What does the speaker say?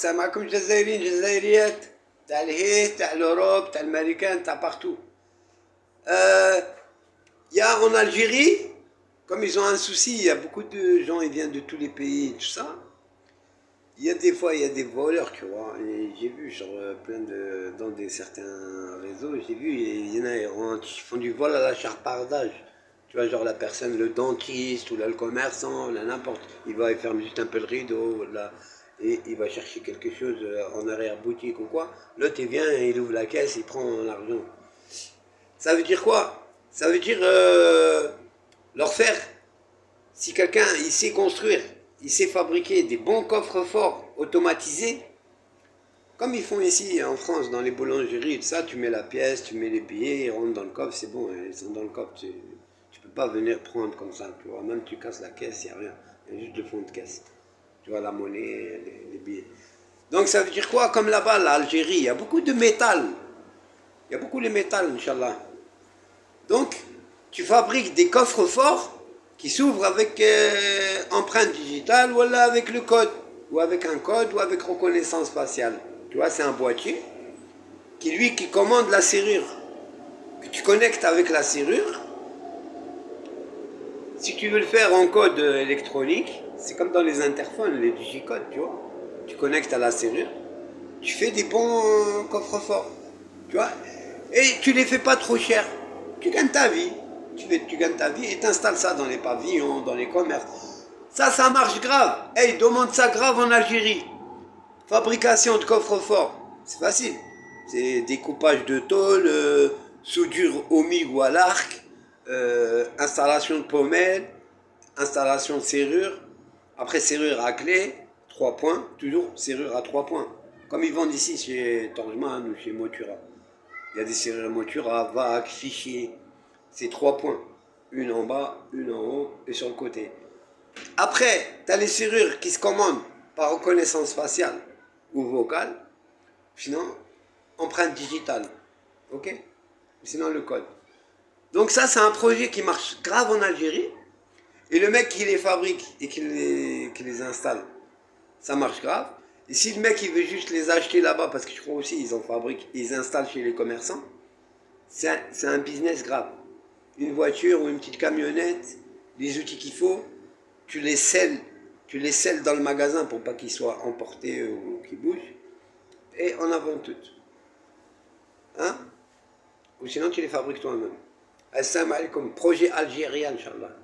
السلام عليكم جزائريين جزائريات تاع الهيت تاع l'Europe تاع l'américain تاع partout. Il y a en Algérie, comme ils ont un souci, il y a beaucoup de gens, ils viennent de tous les pays, tout ça. Il y a des fois, il y a des voleurs, tu vois. Et j'ai vu sur plein de, dans certains réseaux, j'ai vu, il y en a, qui font du vol à la chapardage. Tu vois, genre la personne, le dentiste ou là, le commerçant, là, n'importe. Il va, il ferme juste un peu le rideau, là, et il va chercher quelque chose en arrière-boutique ou quoi. L'autre, il vient, il ouvre la caisse, il prend l'argent. Ça veut dire quoi? Ça veut dire leur faire. Si quelqu'un, il sait construire, il sait fabriquer des bons coffres-forts automatisés, comme ils font ici en France, dans les boulangeries, tout ça, tu mets la pièce, tu mets les billets, ils rentrent dans le coffre, c'est bon, ils sont dans le coffre. Tu peux pas venir prendre comme ça, tu vois. Même tu casses la caisse, il n'y a rien. Il y a juste le fond de caisse. Tu vois, la monnaie, les billets. Donc ça veut dire quoi? Comme là-bas, l'Algérie, il y a beaucoup de métal. Il y a beaucoup de métal, Inch'Allah. Donc, tu fabriques des coffres forts qui s'ouvrent avec empreinte digitale ou là avec le code, ou avec un code, ou avec reconnaissance faciale. Tu vois, c'est un boîtier qui commande la serrure, que tu connectes avec la serrure. Si tu veux le faire en code électronique, c'est comme dans les interphones, les digicodes, tu vois. Tu connectes à la serrure, tu fais des bons coffres forts, tu vois. Et tu les fais pas trop cher. Tu gagnes ta vie. Tu gagnes ta vie et t'installes ça dans les pavillons, dans les commerces. Ça marche grave. Hey, demande ça grave en Algérie. Fabrication de coffres forts. C'est facile. C'est découpage de tôle, soudure au MIG ou à l'arc, installation de pommelles, installation de serrure. Après, serrure à clé, 3 points. Toujours serrure à 3 points. Comme ils vendent ici chez Torjman ou chez Motura. Il y a des serrures Motura, vague, fichier. C'est 3 points. Une en bas, une en haut et sur le côté. Après, tu as les serrures qui se commandent par reconnaissance faciale ou vocale. Sinon, empreinte digitale. Ok? Sinon, le code. Donc ça, c'est un projet qui marche grave en Algérie. Et le mec qui les fabrique et qui les installe, ça marche grave. Et si le mec il veut juste les acheter là-bas, parce que je crois aussi ils en fabriquent, ils installent chez les commerçants, c'est un business grave. Une voiture ou une petite camionnette, les outils qu'il faut, tu les scelles dans le magasin pour pas qu'ils soient emportés ou qu'ils bougent, et en avant toutes. Hein? Ou sinon tu les fabriques toi-même. Assalamu alaikum, projet algérien, Inch'Allah.